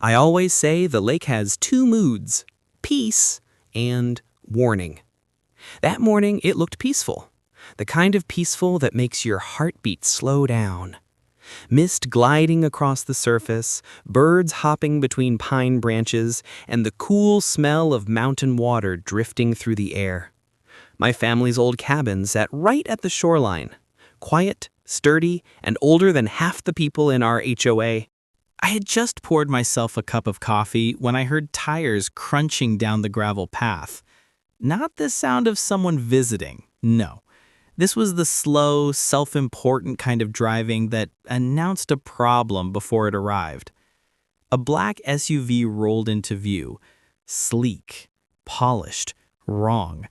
I always say the lake has two moods, peace and warning. That morning, it looked peaceful. The kind of peaceful that makes your heartbeat slow down. Mist gliding across the surface, birds hopping between pine branches, and the cool smell of mountain water drifting through the air. My family's old cabin sat right at the shoreline, quiet, sturdy, and older than half the people in our HOA. I had just poured myself a cup of coffee when I heard tires crunching down the gravel path. Not the sound of someone visiting, no. This was the slow, self-important kind of driving that announced a problem before it arrived. A black SUV rolled into view, sleek, polished, wrong.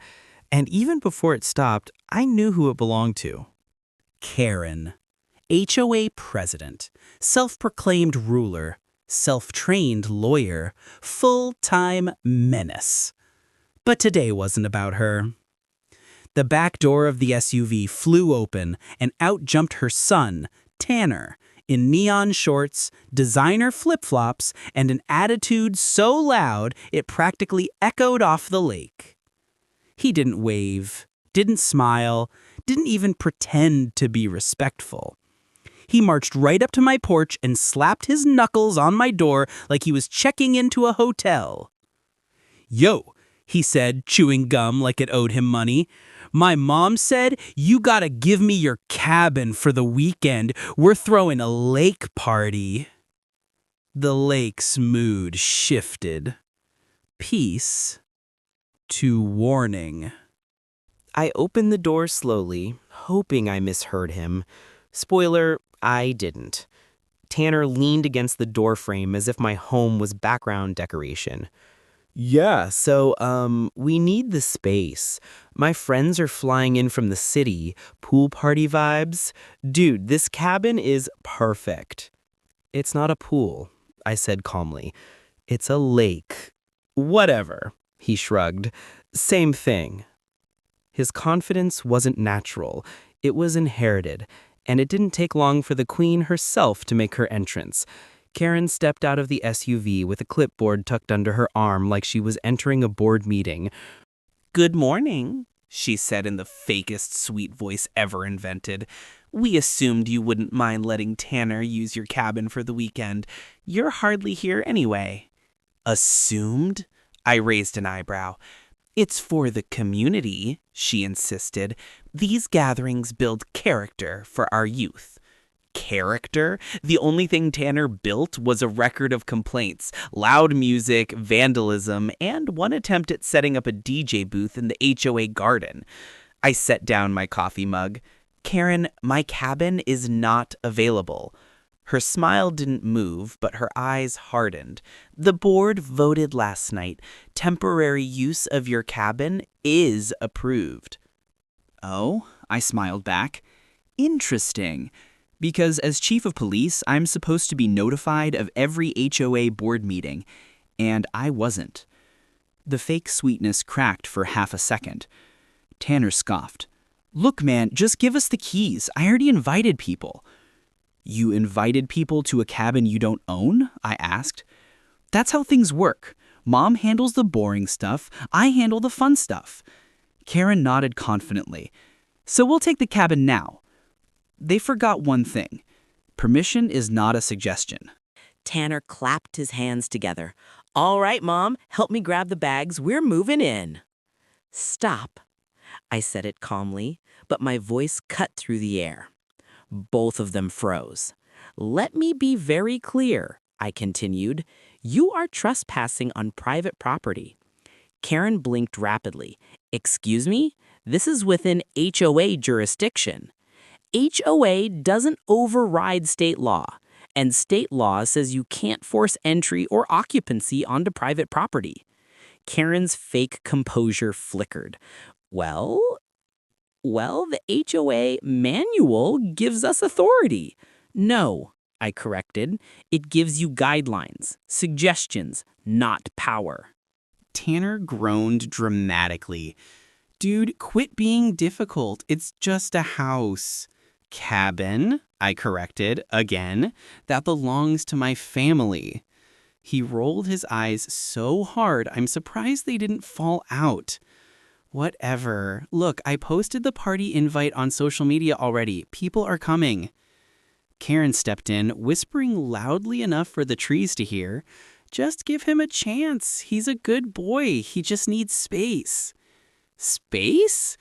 And even before it stopped, I knew who it belonged to. Karen. HOA president, self-proclaimed ruler, self-trained lawyer, full-time menace. But today wasn't about her. The back door of the SUV flew open and out jumped her son, Tanner, in neon shorts, designer flip-flops, and an attitude so loud it practically echoed off the lake. He didn't wave, didn't smile, didn't even pretend to be respectful. He marched right up to my porch and slapped his knuckles on my door like he was checking into a hotel. "Yo," he said, chewing gum like it owed him money. "My mom said you gotta give me your cabin for the weekend. We're throwing a lake party." The lake's mood shifted. Peace to warning. I opened the door slowly, hoping I misheard him. Spoiler, I didn't. Tanner leaned against the doorframe as if my home was background decoration. "Yeah, so, we need the space. My friends are flying in from the city, pool party vibes. Dude, this cabin is perfect." "It's not a pool," I said calmly. "It's a lake." "Whatever," he shrugged. "Same thing." His confidence wasn't natural. It was inherited, and it didn't take long for the queen herself to make her entrance. Karen stepped out of the SUV with a clipboard tucked under her arm like she was entering a board meeting. "Good morning," she said in the fakest sweet voice ever invented. "We assumed you wouldn't mind letting Tanner use your cabin for the weekend. You're hardly here anyway." "Assumed?" I raised an eyebrow. "It's for the community," she insisted. "These gatherings build character for our youth." Character? The only thing Tanner built was a record of complaints, loud music, vandalism, and one attempt at setting up a DJ booth in the HOA garden. I set down my coffee mug. "Karen, my cabin is not available." Her smile didn't move, but her eyes hardened. "The board voted last night. Temporary use of your cabin is approved." "Oh," I smiled back. "Interesting. Because as chief of police, I'm supposed to be notified of every HOA board meeting, and I wasn't." The fake sweetness cracked for half a second. Tanner scoffed. "Look, man, just give us the keys. I already invited people." "You invited people to a cabin you don't own?" I asked. "That's how things work. Mom handles the boring stuff. I handle the fun stuff." Karen nodded confidently. "So we'll take the cabin now." They forgot one thing. Permission is not a suggestion. Tanner clapped his hands together. "All right, Mom, help me grab the bags. We're moving in." "Stop." I said it calmly, but my voice cut through the air. Both of them froze. "Let me be very clear," I continued. "You are trespassing on private property." Karen blinked rapidly. "Excuse me? This is within HOA jurisdiction." HOA doesn't override state law, and state law says you can't force entry or occupancy onto private property. Karen's fake composure flickered. Well, the HOA manual gives us authority." "No," I corrected. "It gives you guidelines, suggestions, not power." Tanner groaned dramatically. "Dude, quit being difficult. It's just a house." "Cabin," I corrected, again. "That belongs to my family." He rolled his eyes so hard, I'm surprised they didn't fall out. Whatever. Look, I posted the party invite on social media already. People are coming. Karen stepped in, whispering loudly enough for the trees to hear. Just give him a chance. He's a good boy. He just needs space. Space?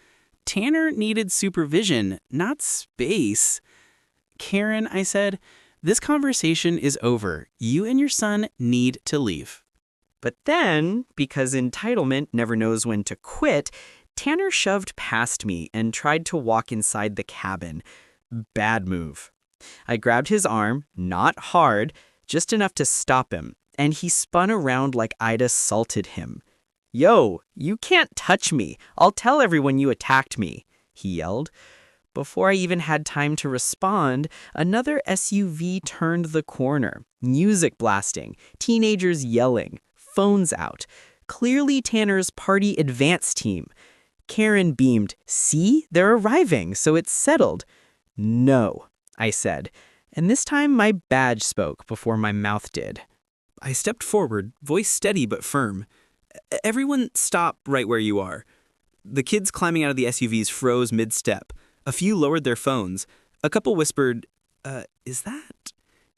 Tanner needed supervision, not space. Karen, I said, this conversation is over. You and your son need to leave. But then, because entitlement never knows when to quit, Tanner shoved past me and tried to walk inside the cabin. Bad move. I grabbed his arm, not hard, just enough to stop him, and he spun around like I'd assaulted him. "Yo, you can't touch me. I'll tell everyone you attacked me," he yelled. Before I even had time to respond, another SUV turned the corner, music blasting, teenagers yelling, phones out. Clearly Tanner's party advance team. Karen beamed. "See, they're arriving, so it's settled." "No," I said, and this time my badge spoke before my mouth did. I stepped forward, voice steady but firm. Everyone stop right where you are. The kids climbing out of the SUVs froze mid-step. A few lowered their phones. A couple whispered, is that?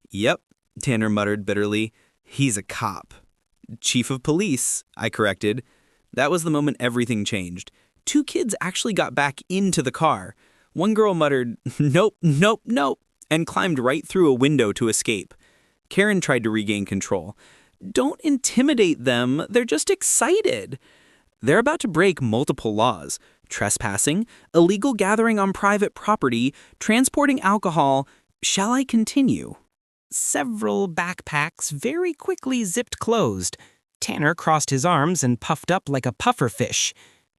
Yep, Tanner muttered bitterly. He's a cop. Chief of police, I corrected. That was the moment everything changed. 2 kids actually got back into the car. One girl muttered, nope, nope, nope, and climbed right through a window to escape. Karen tried to regain control. Don't intimidate them, they're just excited. They're about to break multiple laws: trespassing, illegal gathering on private property, transporting alcohol. Shall I continue? Several backpacks very quickly zipped closed. Tanner crossed his arms and puffed up like a pufferfish.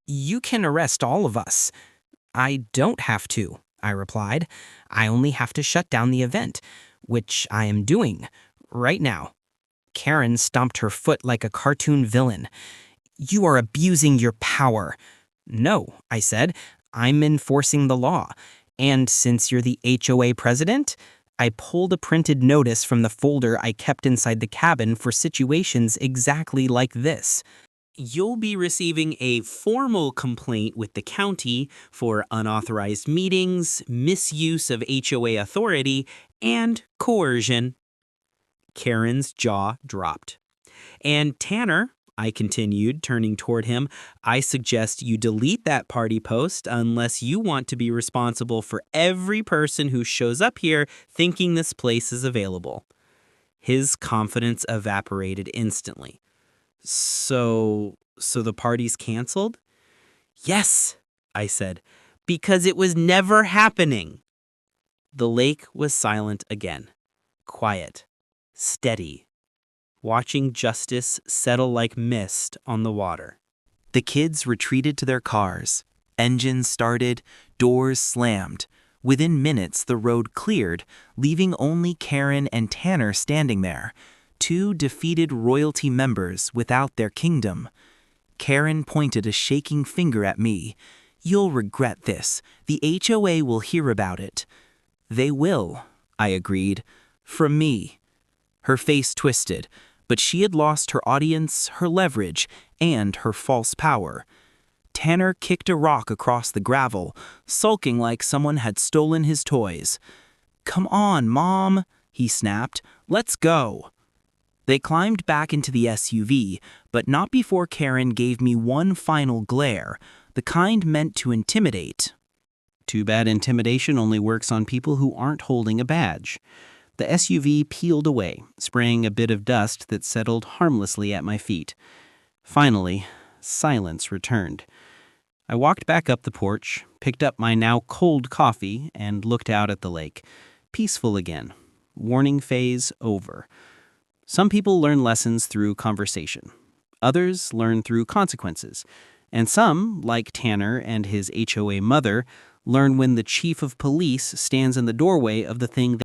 "You can arrest all of us." "I don't have to," I replied. "I only have to shut down the event, which I am doing right now." Karen stomped her foot like a cartoon villain. "You are abusing your power." "No," I said. "I'm enforcing the law. And since you're the HOA president," I pulled a printed notice from the folder I kept inside the cabin for situations exactly like this. "You'll be receiving a formal complaint with the county for unauthorized meetings, misuse of HOA authority, and coercion." Karen's jaw dropped. "And Tanner," I continued, turning toward him, "I suggest you delete that party post unless you want to be responsible for every person who shows up here thinking this place is available." His confidence evaporated instantly. So the party's canceled?" "Yes," I said, "because it was never happening." The lake was silent again. Quiet. Steady. Watching justice settle like mist on the water. The kids retreated to their cars. Engines started, doors slammed. Within minutes, the road cleared, leaving only Karen and Tanner standing there, 2 defeated royalty members without their kingdom. Karen pointed a shaking finger at me. "You'll regret this. The HOA will hear about it." "They will," I agreed. "From me." Her face twisted, but she had lost her audience, her leverage, and her false power. Tanner kicked a rock across the gravel, sulking like someone had stolen his toys. "Come on, Mom," he snapped. "Let's go." They climbed back into the SUV, but not before Karen gave me one final glare, the kind meant to intimidate. Too bad intimidation only works on people who aren't holding a badge. The SUV peeled away, spraying a bit of dust that settled harmlessly at my feet. Finally, silence returned. I walked back up the porch, picked up my now cold coffee, and looked out at the lake. Peaceful again. Warning phase over. Some people learn lessons through conversation. Others learn through consequences. And some, like Tanner and his HOA mother, learn when the chief of police stands in the doorway of the thing